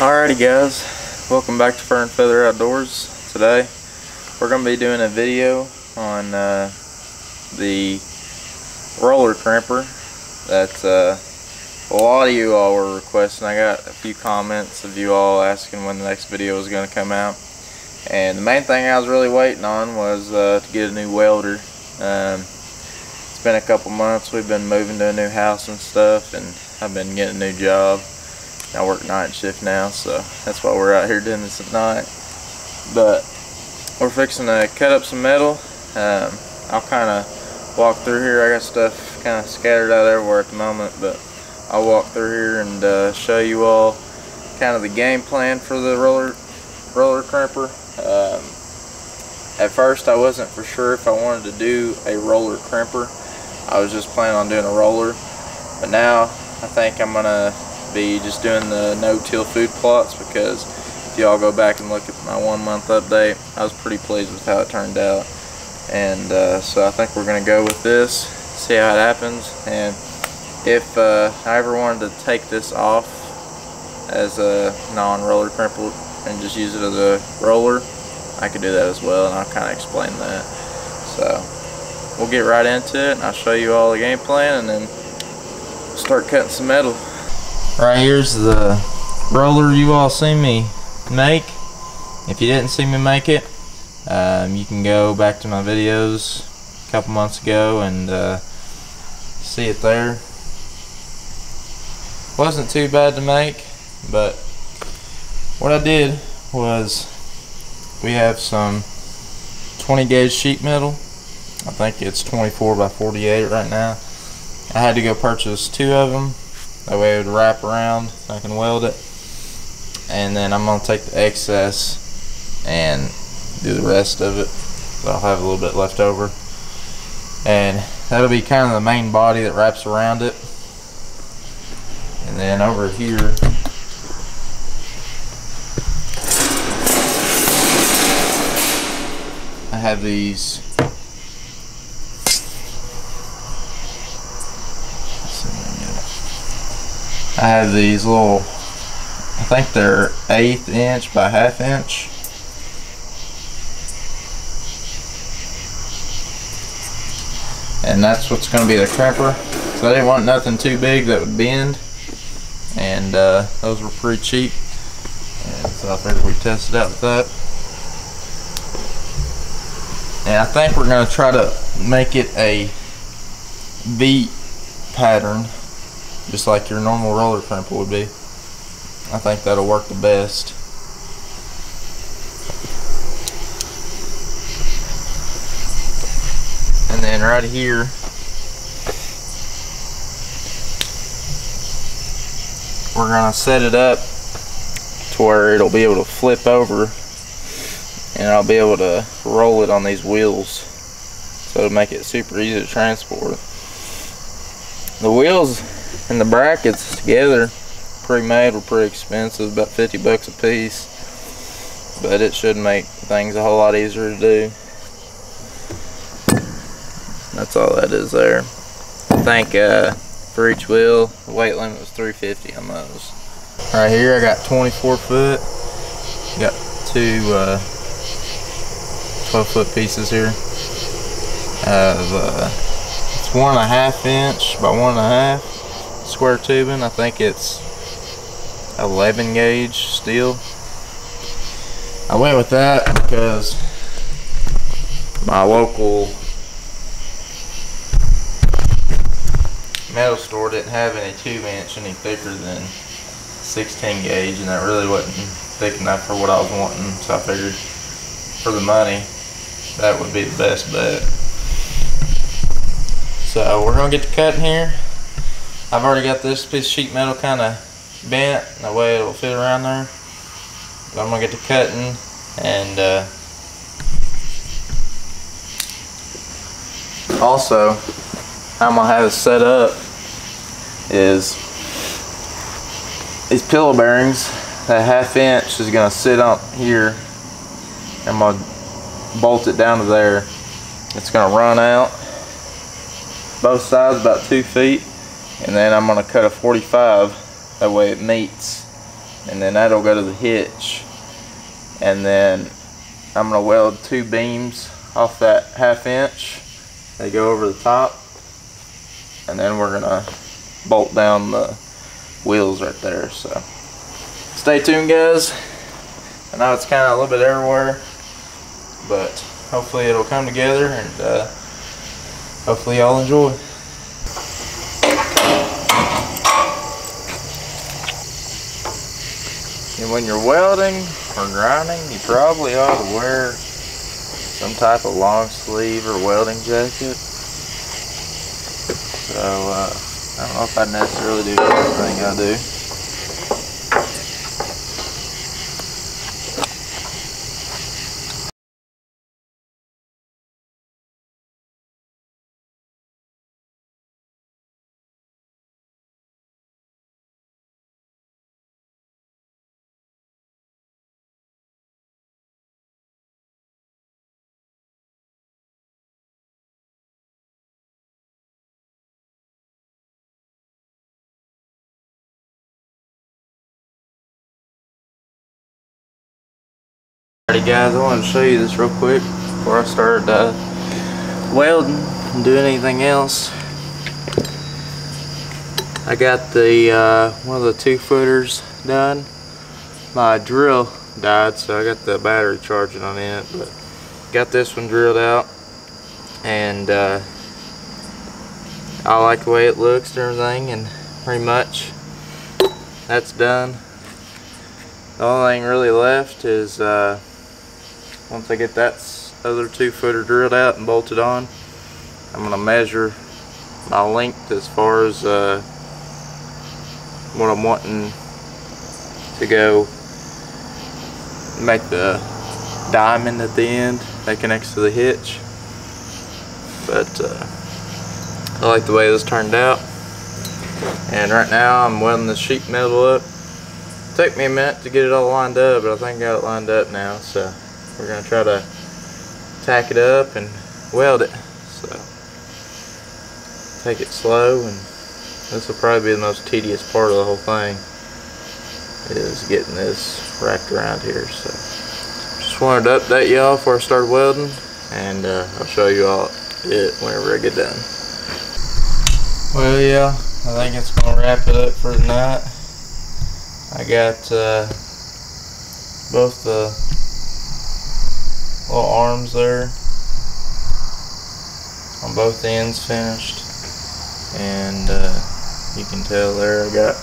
Alrighty guys, welcome back to Fur and Feather Outdoors. Today we're going to be doing a video on the roller crimper that a lot of you all were requesting. I got a few comments of you all asking when the next video was going to come out, and the main thing I was really waiting on was to get a new welder. It's been a couple months. We've been moving to a new house and stuff, and I've been getting a new job. I work night shift now, so that's why we're out here doing this at night. But we're fixing to cut up some metal. I'll kind of walk through here. I got stuff kind of scattered out everywhere at the moment, but I'll walk through here and show you all kind of the game plan for the roller crimper. At first I wasn't for sure if I wanted to do a roller crimper. I was just planning on doing a roller, but now I think I'm gonna be just doing the no-till food plots, because if y'all go back and look at my 1 month update, I was pretty pleased with how it turned out. And so I think we're gonna go with this, see how it happens. And if I ever wanted to take this off as a non-roller crimper and just use it as a roller, I could do that as well, and I'll kind of explain that. So we'll get right into it, and I'll show you all the game plan, and then start cutting some metal. Right here's the roller you all seen me make. If you didn't see me make it, you can go back to my videos a couple months ago and see it there. Wasn't too bad to make, but what I did was, we have some 20 gauge sheet metal. I think it's 24 by 48 right now. I had to go purchase 2 of them. That way it would wrap around, so I can weld it. And then I'm going to take the excess and do the rest of it. So I'll have a little bit left over. And that'll be kind of the main body that wraps around it. And then over here, I have these. I have these little, I think they're 1/8 inch by 1/2 inch. And that's what's going to be the crimper. So I didn't want nothing too big that would bend. And those were pretty cheap. And so I figured we'd test it out with that. And I think we're going to try to make it a V pattern, just like your normal roller crimper would be. I think that'll work the best. And then right here, we're gonna set it up to where it'll be able to flip over, and I'll be able to roll it on these wheels, so it'll make it super easy to transport. The wheels and the brackets together, pre-made, were pretty expensive, about 50 bucks a piece, but it should make things a whole lot easier to do. That's all that is there. I think for each wheel, the weight limit was 350 on those. Right here I got 24 foot, got 2 12-foot pieces here of it's 1.5 inch by 1.5 square tubing. I think it's 11 gauge steel. I went with that because my local metal store didn't have any 2-inch any thicker than 16 gauge, and that really wasn't thick enough for what I was wanting, so I figured for the money that would be the best bet. So we're gonna get to cutting here. I've already got this piece of sheet metal kind of bent, that way it'll fit around there. But I'm gonna get to cutting, and also how I'm gonna have it set up is these pillow bearings. That 1/2 inch is gonna sit on here. I'm gonna bolt it down to there. It's gonna run out both sides about 2 feet, and then I'm gonna cut a 45, that way it meets and then that'll go to the hitch, and then I'm gonna weld 2 beams off that 1/2 inch. They go over the top, and then we're gonna bolt down the wheels right there. So stay tuned, guys. I know it's kind of a little bit everywhere, but hopefully it'll come together, and hopefully y'all enjoy. And when you're welding or grinding, you probably ought to wear some type of long sleeve or welding jacket. So I don't know if I necessarily do everything I do. Alrighty guys, I wanted to show you this real quick before I started welding and doing anything else. I got the one of the 2-footers done. My drill died, so I got the battery charging on it, but got this one drilled out, and I like the way it looks and everything, and pretty much that's done. The only thing really left is once I get that other 2-footer drilled out and bolted on, I'm going to measure my length as far as what I'm wanting to go make the diamond at the end that connects to the hitch. But I like the way this turned out, and right now I'm welding the sheet metal up. It took me a minute to get it all lined up, but I think I got it lined up now, so we're going to try to tack it up and weld it. So take it slow, and this will probably be the most tedious part of the whole thing, is getting this wrapped around here. So just wanted to update y'all before I started welding, and I'll show you all it whenever I get done. Well, yeah, I think it's going to wrap it up for tonight. I got both the little arms there on both ends finished, and you can tell there I got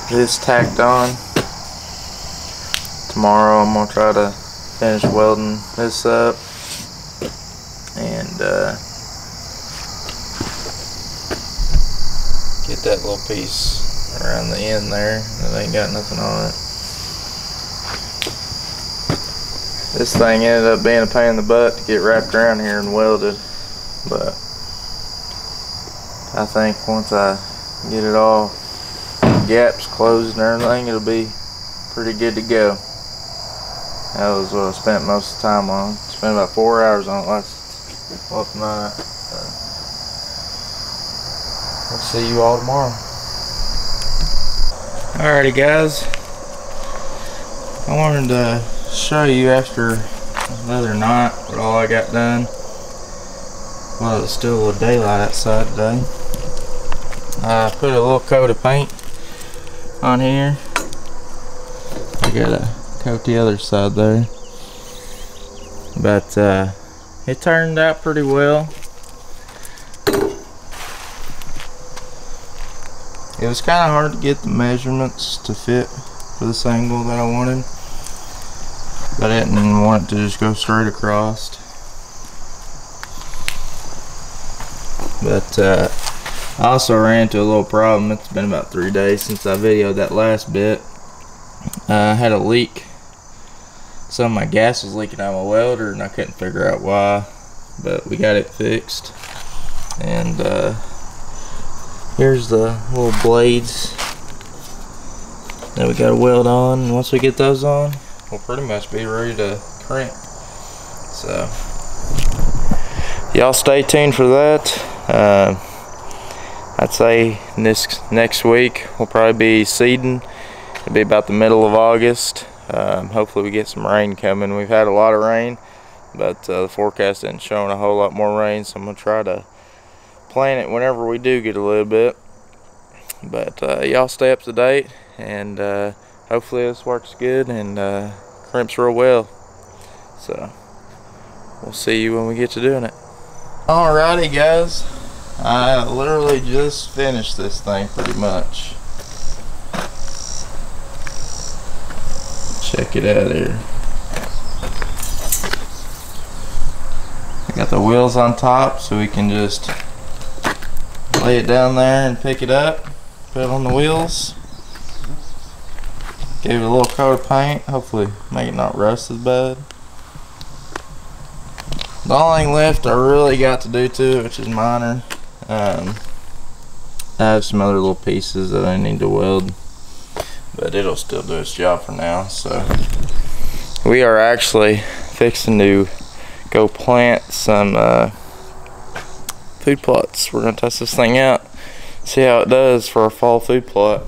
this tacked on. Tomorrow I'm going to try to finish welding this up, and get that little piece around the end there that ain't got nothing on it. This thing ended up being a pain in the butt to get wrapped around here and welded, but I think once I get it all, gaps closed and everything, it'll be pretty good to go. That was what I spent most of the time on. Spent about 4 hours on it last night. We'll see you all tomorrow. Alrighty guys, I wanted to show you after another night what all I got done. Well, it's still a little daylight outside today. I put a little coat of paint on here. I gotta coat the other side there, but it turned out pretty well. It was kind of hard to get the measurements to fit for this angle that I wanted, but I didn't want it to just go straight across. But I also ran into a little problem. It's been about 3 days since I videoed that last bit. I had a leak. Some of my gas was leaking out of my welder, and I couldn't figure out why, but we got it fixed. And here's the little blades that we got to weld on, and once we get those on, we'll pretty much be ready to crimp. So y'all stay tuned for that. I'd say this next week will probably be seeding, and It'll be about the middle of August. Hopefully we get some rain coming. We've had a lot of rain, but the forecast isn't showing a whole lot more rain, so I'm going to try to plant it whenever we do get a little bit. But y'all stay up to date, and hopefully this works good and crimps real well. So we'll see you when we get to doing it. Alrighty guys, I literally just finished this thing pretty much. Check it out here. I got the wheels on top so we can just lay it down there and pick it up, put it on the wheels. Gave it a little coat of paint, hopefully make it not rust as bad. The only thing left I really got to do to it, which is minor, I have some other little pieces that I need to weld, but it'll still do its job for now. So we are actually fixing to go plant some food plots. We're gonna test this thing out, see how it does for our fall food plot.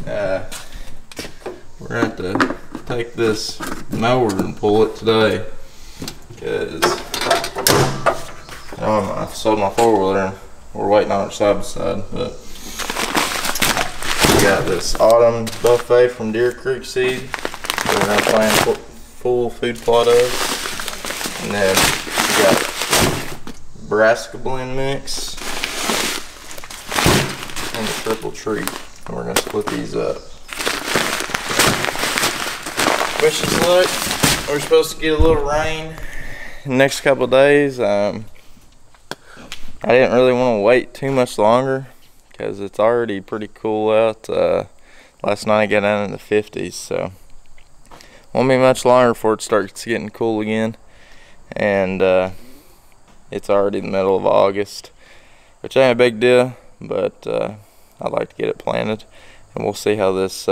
We're gonna have to take this mower and pull it today, because I sold my four-wheeler and we're waiting on it side by side. But we got this autumn buffet from Deer Creek Seed we're gonna plant a full food plot of, and then we got brassica blend mix and a triple treat, and we're gonna split these up. Wish us luck. We're supposed to get a little rain in the next couple of days. I didn't really want to wait too much longer because it's already pretty cool out. Last night I got down in the 50s, so won't be much longer before it starts getting cool again. And it's already the middle of August, which ain't a big deal, but I'd like to get it planted, and we'll see how this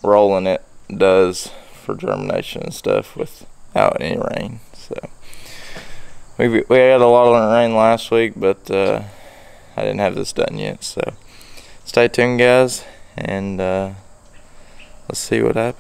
rolling it does for germination and stuff without any rain. So we had a lot of rain last week, but I didn't have this done yet. So stay tuned guys, and let's see what happens.